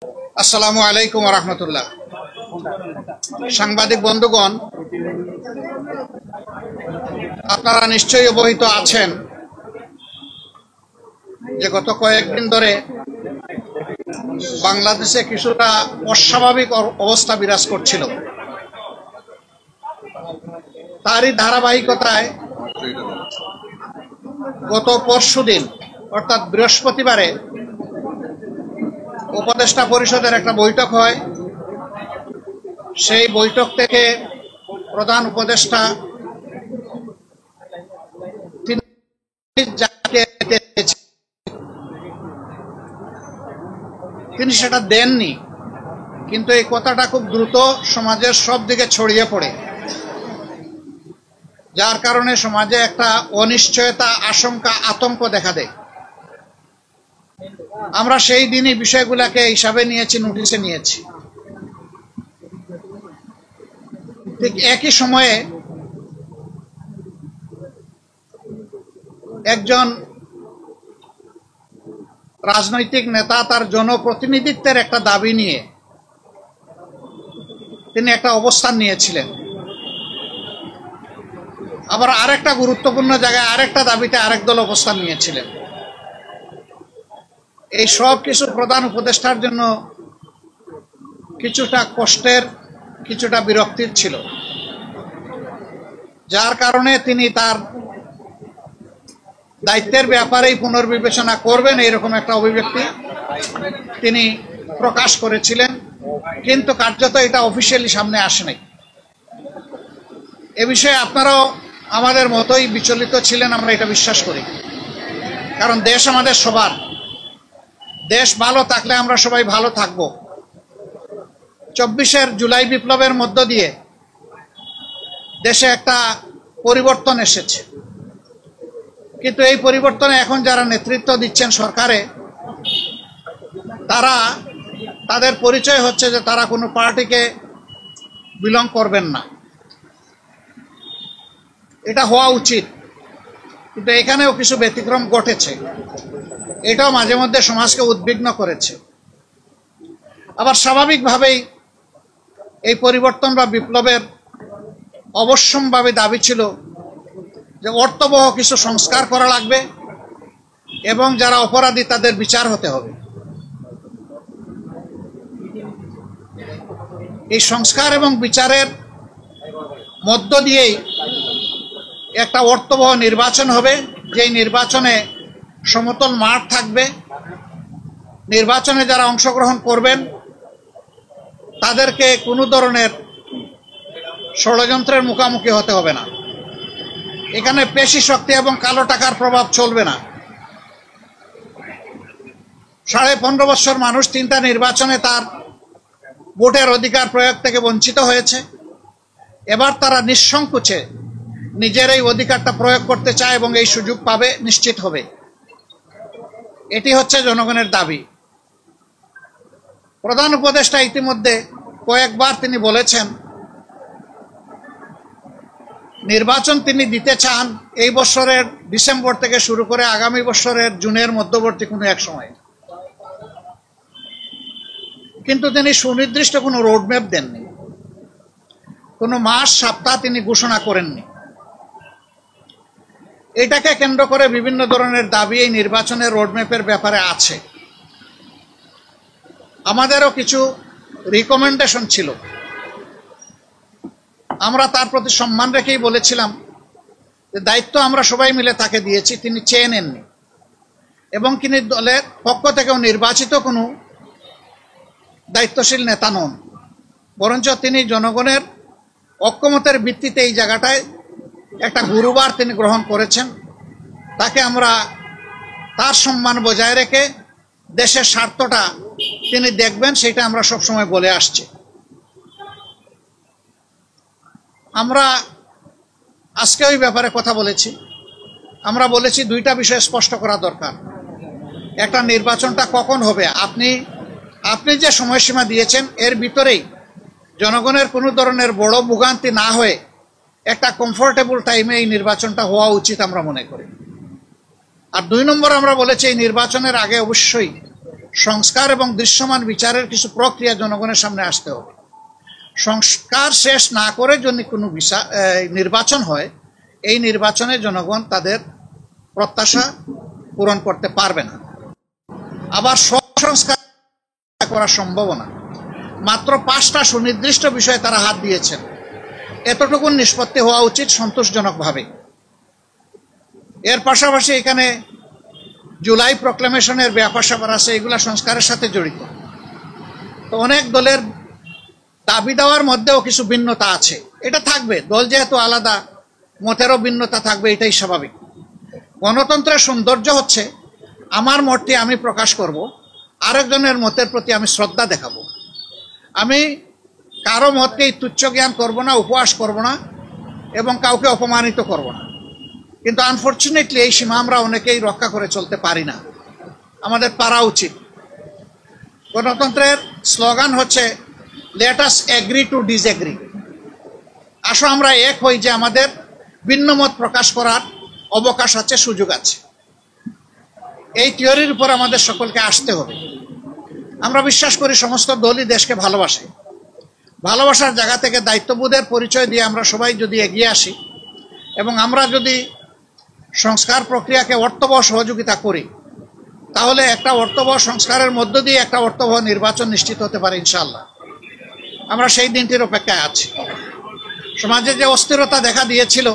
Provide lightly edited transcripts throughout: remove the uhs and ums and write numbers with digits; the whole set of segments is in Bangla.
আসসালামু আলাইকুম ওয়া রাহমাতুল্লাহ। সাংবাদিক বন্ধুগণ, আপনারা নিশ্চয়ই অবহিত আছেন যে গত কয়েকদিন ধরে বাংলাদেশে কিছুটা অস্বাভাবিক অবস্থা বিরাজ করছিল। তারই ধারাবাহিকতায় গত পরশুদিন অর্থাৎ বৃহস্পতিবারে উপদেষ্টা পরিষদের একটা বৈঠক হয়। সেই বৈঠক থেকে প্রধান উপদেষ্টা তিনি সেটা দেননি, কিন্তু এই কথাটা খুব দ্রুত সমাজের সব দিকে ছড়িয়ে পড়ে, যার কারণে সমাজে একটা অনিশ্চয়তা, আশঙ্কা, আতঙ্ক দেখা দেয়। আমরা সেই দিনই বিষয়গুলোকে হিসাবে নিয়েছি, নোটিশে নিয়েছি। ঠিক একই সময়ে একজন রাজনৈতিক নেতা তার জনপ্রতিনিধিত্বের একটা দাবি নিয়ে তিনি একটা অবস্থান নিয়েছিলেন। আবার আরেকটা গুরুত্বপূর্ণ জায়গায় আরেকটা দাবিতে আরেক দল অবস্থান নিয়েছিলেন। এই সব কিছু প্রধান উপদেষ্টার জন্য কিছুটা কষ্টের, কিছুটা বিরক্তির ছিল, যার কারণে তিনি তার দায়িত্বের ব্যাপারেই পুনর্বিবেচনা করবেন এইরকম একটা অভিব্যক্তি তিনি প্রকাশ করেছিলেন, কিন্তু কার্যত এটা অফিসিয়ালি সামনে আসেনি। এ বিষয়ে আপনারাও আমাদের মতোই বিচলিত ছিলেন, আমরা এটা বিশ্বাস করি। কারণ দেশ আমাদের সবার, দেশ ভালো থাকলে আমরা সবাই ভালো থাকব। 24 জুলাই বিপ্লবের মধ্য দিয়ে দেশে একটা পরিবর্তন এসেছে, কিন্তু এই পরিবর্তনে এখন যারা নেতৃত্ব দিচ্ছেন সরকারে, তাদের পরিচয় হচ্ছে যে তারা কোনো পার্টিকে বিলং করবেন না। এটা হওয়া উচিত, কিন্তু এখানেও কিছু ব্যতিক্রম ঘটেছে। এটাও মাঝে মধ্যে সমাজকে উদ্বিগ্ন করেছে। আবার স্বাভাবিকভাবেই এই পরিবর্তন বা বিপ্লবের অবশ্যম্ভাবী দাবি ছিল যে অর্থবহ কিছু সংস্কার করা লাগবে এবং যারা অপরাধী তাদের বিচার হতে হবে। এই সংস্কার এবং বিচারের মধ্য দিয়েই একটা অর্থবহ নির্বাচন হবে, যেই নির্বাচনে সমতল মাঠ থাকবে। নির্বাচনে যারা অংশগ্রহণ করবেন তাদেরকে কোনো ধরনের ষড়যন্ত্রের মুখোমুখি হতে হবে না। এখানে পেশি শক্তি এবং কালো টাকার প্রভাব চলবে না। 15.5 বছর মানুষ 3টা নির্বাচনে তার ভোটের অধিকার প্রয়োগ থেকে বঞ্চিত হয়েছে। এবার তারা নিঃসংকোচে নিজের এই অধিকারটা প্রয়োগ করতে চায় এবং এই সুযোগ পাবে, নিশ্চিত হবে। এটি হচ্ছে জনগণের দাবি। প্রধান উপদেষ্টা ইতিমধ্যে কয়েকবার তিনি বলেছেন নির্বাচন তিনি দিতে চান এই বছরের ডিসেম্বর থেকে শুরু করে আগামী বছরের জুনের মধ্যবর্তী কোনো এক সময়, কিন্তু তিনি সুনির্দিষ্ট কোনো রোডম্যাপ দেননি, কোনো মাস সপ্তাহ তিনি ঘোষণা করেননি। এটাকে কেন্দ্র করে বিভিন্ন ধরনের দাবি এই নির্বাচনের রোডম্যাপের ব্যাপারে আছে। আমাদেরও কিছু রিকমেন্ডেশন ছিল, আমরা তার প্রতি সম্মান রেখেই বলেছিলাম যে দায়িত্ব আমরা সবাই মিলে তাকে দিয়েছি, তিনি চেয়ে নেননি এবং তিনি দলের পক্ষ থেকেও নির্বাচিত কোনো দায়িত্বশীল নেতা নন, বরঞ্চ তিনি জনগণের ঐক্যমতের ভিত্তিতে এই জায়গাটায় একটা গুরুবার তিনি গ্রহণ করেছেন। তাকে আমরা তার সম্মান বজায় রেখে দেশের স্বার্থটা তিনি দেখবেন, সেটা আমরা সবসময় বলে আসছি। আমরা আজকে ওই ব্যাপারে কথা বলেছি। আমরা বলেছি 2টা বিষয় স্পষ্ট করা দরকার। একটা, নির্বাচনটা কখন হবে, আপনি যে সময়সীমা দিয়েছেন এর ভিতরেই জনগণের কোনো ধরনের বড় ভোগান্তি না হয়ে একটা কমফোর্টেবল টাইমে এই নির্বাচনটা হওয়া উচিত আমরা মনে করি। আর 2 নম্বর আমরা বলেছি এই নির্বাচনের আগে অবশ্যই সংস্কার এবং দৃশ্যমান বিচারের কিছু প্রক্রিয়া জনগণের সামনে আসতে হবে। সংস্কার শেষ না করে যদি কোনো নির্বাচন হয়, এই নির্বাচনে জনগণ তাদের প্রত্যাশা পূরণ করতে পারবে না। আবার সংস্কার করা সম্ভব না। মাত্র 5টা সুনির্দিষ্ট বিষয়ে তারা হাত দিয়েছেন। এতটুকু নিষ্পত্তি হওয়া উচিত সন্তোষজনকভাবে। এর পাশাপাশি এখানে জুলাই প্রক্লেমেশনের ব্যাপার স্যাপার আছে, এগুলা সংস্কারের সাথে জড়িত। তো অনেক দলের দাবি দেওয়ার মধ্যেও কিছু ভিন্নতা আছে, এটা থাকবে। দল যেহেতু আলাদা, মতেরও ভিন্নতা থাকবে, এটাই স্বাভাবিক। গণতন্ত্রের সৌন্দর্য হচ্ছে আমার মতটি আমি প্রকাশ করব, আরেকজনের মতের প্রতি আমি শ্রদ্ধা দেখাবো। আমি কারো মতকেই তুচ্ছ জ্ঞান করব না, উপহাস করব না, এবং কাউকে অপমানিত করব না। কিন্তু আনফর্চুনেটলি এই সীমা আমরা অনেকেই রক্ষা করে চলতে পারি না। আমাদের পারা উচিত। গণতন্ত্রের স্লোগান হচ্ছে let us agree to disagree. আসো আমরা এক হই যে আমাদের ভিন্ন মত প্রকাশ করার অবকাশ আছে, সুযোগ আছে। এই থিওরির উপর আমাদের সকলকে আসতে হবে। আমরা বিশ্বাস করি সমস্ত দলই দেশকে ভালোবাসে। ভালোবাসার জায়গা থেকে দায়িত্ববোধের পরিচয় দিয়ে আমরা সবাই যদি এগিয়ে আসি এবং আমরা যদি সংস্কার প্রক্রিয়াকে অর্থবহ সহযোগিতা করি, তাহলে একটা অর্থবহ সংস্কারের মধ্য দিয়ে একটা অর্থবহ নির্বাচন নিশ্চিত হতে পারে ইনশাআল্লাহ। আমরা সেই দিনটির অপেক্ষায় আছি। সমাজে যে অস্থিরতা দেখা দিয়েছিল,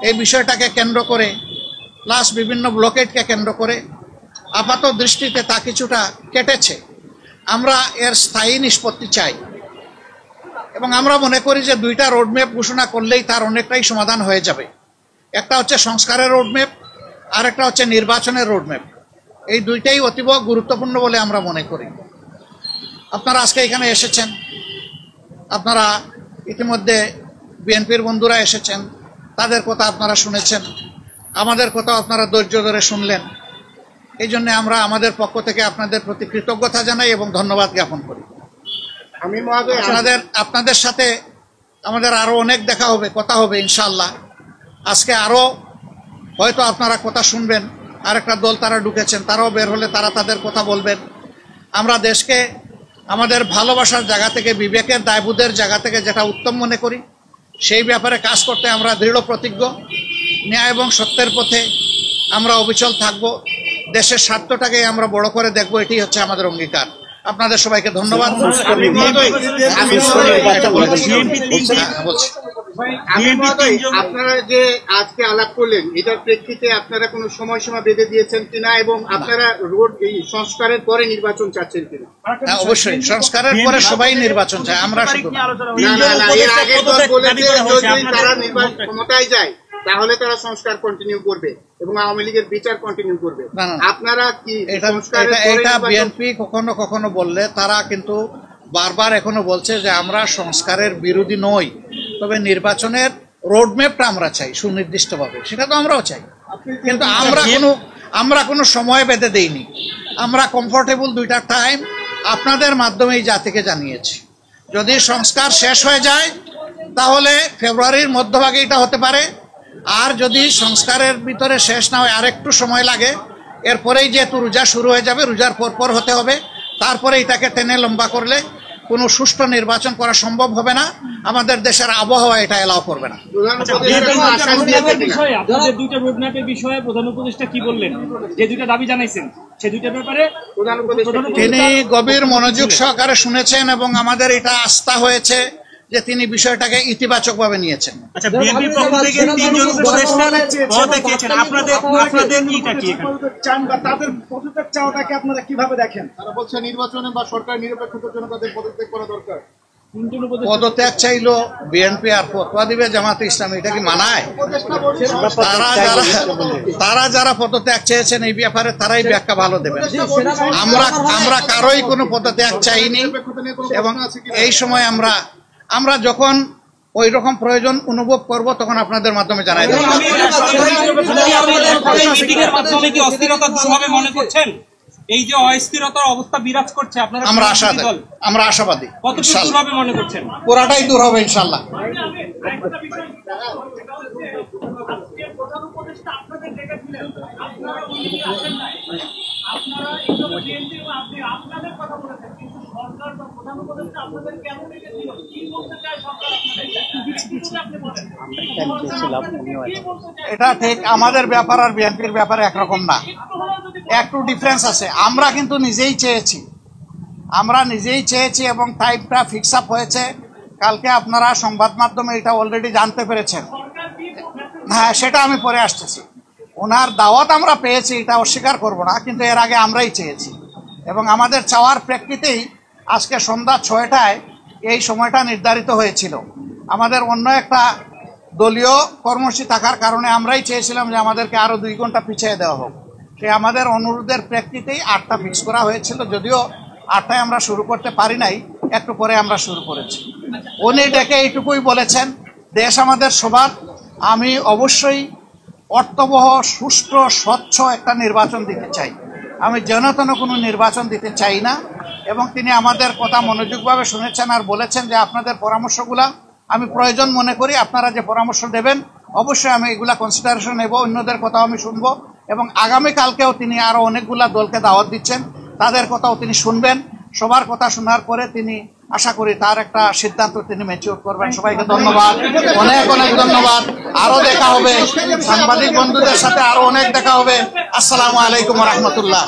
এই বিষয়টাকে কেন্দ্র করে প্লাস বিভিন্ন ব্লকেটকে কেন্দ্র করে আপাত দৃষ্টিতে তা কিছুটা কেটেছে। আমরা এর স্থায়ী নিষ্পত্তি চাই এবং আমরা মনে করি যে 2টা রোডম্যাপ ঘোষণা করলেই তার অনেকটাই সমাধান হয়ে যাবে। একটা হচ্ছে সংস্কারের রোডম্যাপ, আর একটা হচ্ছে নির্বাচনের রোডম্যাপ। এই 2টাই অতীব গুরুত্বপূর্ণ বলে আমরা মনে করি। আপনারা আজকে এখানে এসেছেন, আপনারা ইতিমধ্যে বিএনপির বন্ধুরা এসেছেন, তাদের কথা আপনারা শুনেছেন, আমাদের কথা আপনারা ধৈর্য ধরে শুনলেন। এই জন্য আমরা আমাদের পক্ষ থেকে আপনাদের প্রতি কৃতজ্ঞতা জানাই এবং ধন্যবাদ জ্ঞাপন করি। আপনাদের সাথে আমাদের আরো অনেক দেখা হবে, কথা হবে ইনশাআল্লাহ। আজকে আরো হয়তো আপনারা কথা শুনবেন, আরেকটা দল তারা ঢুকেছেন, তারাও বের হলে তারা তাদের কথা বলবেন। আমরা দেশকে আমাদের ভালোবাসার জায়গা থেকে, বিবেকের দায়বোধের জায়গা থেকে যেটা উত্তম মনে করি, সেই ব্যাপারে কাজ করতে আমরা দৃঢ় প্রতিজ্ঞ। ন্যায় এবং সত্যের পথে আমরা অবিচল থাকব। দেশের স্বার্থটাকে আমরা বড় করে দেখব, এটি হচ্ছে আমাদের অঙ্গীকার। আপনাদের সবাইকে ধন্যবাদ। আপনারা যে আজকে আলাপ করলেন, এটার প্রেক্ষিতে আপনারা কোনো সময়সীমা বেঁধে দিয়েছেন কিনা এবং আপনারা সংস্কারের পরে নির্বাচন চাচ্ছেন কিনা? অবশ্যই সংস্কারের পরে সবাই নির্বাচন চায়। আমরা শুধু এর আগে দল বলেছে যদি তারা নির্বাচন ক্ষমতায় যায় তাহলে তারা সংস্কার কন্টিনিউ করবে এবং আওয়ামী লীগের বিচার কন্টিনিউ করবে। আপনারা কি এটা বিএনপি কখনো কখনো বললে, তারা কিন্তু বারবার এখনো বলছে যে আমরা সংস্কারের বিরোধী নই, তবে নির্বাচনের রোডম্যাপটা আমরা চাই সুনির্দিষ্টভাবে। সেটা তো আমরাও চাই, কিন্তু আমরা কোনো সময় বেঁধে দেইনি। আমরা কমফোর্টেবল 2টা টাইম আপনাদের মাধ্যমে এই জাতিকে জানিয়েছি। যদি সংস্কার শেষ হয়ে যায় তাহলে ফেব্রুয়ারির মধ্যভাগে এটা হতে পারে, আর যদি সংস্কারের ভিতরে শেষ না হয়, আরেকটু সময় লাগে, এরপরেই যেহেতু রোজা শুরু হয়ে যাবে, রোজার পর হতে হবে। তারপরে এটাকে টেনে লম্বা করলে কোনো সুষ্ঠু নির্বাচন করা সম্ভব হবে না। আমাদের দেশের আবহাওয়া এটা এলাও করবে না। আপনাদের 2টা রোডম্যাপের বিষয়ে প্রধান উপদেষ্টা কি বললেন? যে 2টা দাবি জানাইছেন সেই 2টার ব্যাপারে তিনি গভীর মনোযোগ সহকারে শুনেছেন এবং আমাদের এটা আস্থা হয়েছে যে তিনি বিষয়টাকে ইতিবাচক ভাবে নিয়েছেন। আচ্ছা, বিএনপির পক্ষ থেকে 3জন উপদেষ্টা পদ দেখিয়েছেন, আপনাদের কিটা কি চান বা তাদের পদত্যাগ চাওয়াটাকে আপনারা কিভাবে দেখেন? তারা বলছে নির্বাচনে বা সরকার নিরপেক্ষতার জন্য তাদের পদত্যাগ করা দরকার। পদত্যাগ চাইলো বিএনপি আর ফতোয়া দিবে জামাতে ইসলামী, এটা কি মানায়? তারা যারা পদত্যাগ চেয়েছেন এই ব্যাপারে তারাই ব্যাখ্যা ভালো দেবেন। আমরা কারোই কোনো পদত্যাগ চাইনি এবং এই সময় আমরা যখন ওই রকম প্রয়োজন অনুভব করব তখন আপনাদের মাধ্যমে জানাই দেব। এই যে অস্থিরতার অবস্থা বিরাজ করছে, আপনারা আমরা আশাবাদী। কতটুকু দূর হবে মনে করছেন? পুরাটাই দূর হবে ইনশাআল্লাহ। আপনাদের ডেকেছিলেন, আপনারা উনি আসেন নাই, আপনারা এইসব বিএনপি এবং আপনি আপনাদের কথা বলেছেন, কিন্তু সরকার বা প্রধান উপদেষ্টা আপনাদের কেন ডেকেছিল, কি বলতে চায় সরকার আপনাদের, আপনি বলেন এটা ঠিক আমাদের ব্যাপার আর বিএনপির ব্যাপারে একরকম না, একটু ডিফারেন্স আছে। আমরা কিন্তু নিজেই চেয়েছি এবং টাইমটা ফিক্স আপ হয়েছে। কালকে আপনারা সংবাদ মাধ্যমে এটা অলরেডি জানতে পেরেছেন। হ্যাঁ, সেটা আমি পরে আসতেছি। ওনার দাওয়াত আমরা পেয়েছি, এটা অস্বীকার করব না, কিন্তু এর আগে আমরাই চেয়েছি এবং আমাদের চাওয়ার প্রেক্ষিতেই আজকে সন্ধ্যা 6টায় এই সময়টা নির্ধারিত হয়েছিল। আমাদের অন্য একটা দলীয় কর্মসূচি থাকার কারণে আমরাই চেয়েছিলাম যে আমাদেরকে আরো 2 ঘন্টা পিছিয়ে দেওয়া হোক। সে আমাদের অনুরোধের প্রেক্ষিতেই 8টা ফিক্স করা হয়েছিল, যদিও 8টায় আমরা শুরু করতে পারি নাই, একটু পরে আমরা শুরু করেছি। উনি ডেকে এইটুকুই বলেছেন, দেশ আমাদের সবার, আমি অবশ্যই অর্থবহ, সুষ্ঠু, স্বচ্ছ একটা নির্বাচন দিতে চাই, আমি যেন তেন কোনো নির্বাচন দিতে চাই না। এবং তিনি আমাদের কথা মনোযোগভাবে শুনেছেন আর বলেছেন যে আপনাদের পরামর্শগুলা আমি প্রয়োজন মনে করি, আপনারা যে পরামর্শ দেবেন অবশ্যই আমি এগুলা কনসিডারেশন নেব, অন্যদের কথাও আমি শুনবো এবং আগামীকালকেও তিনি আরো অনেকগুলা দলকে দাওয়াত দিচ্ছেন, তাদের কথাও তিনি শুনবেন। সবার কথা শোনার পরে তিনি আশা করি তার একটা সিদ্ধান্ত তিনি ম্যাচিউর করবেন। সবাইকে ধন্যবাদ, অনেক অনেক ধন্যবাদ। আরো দেখা হবে, সাংবাদিক বন্ধুদের সাথে আরো অনেক দেখা হবে। আসসালামু আলাইকুম ওয়া রাহমাতুল্লাহ।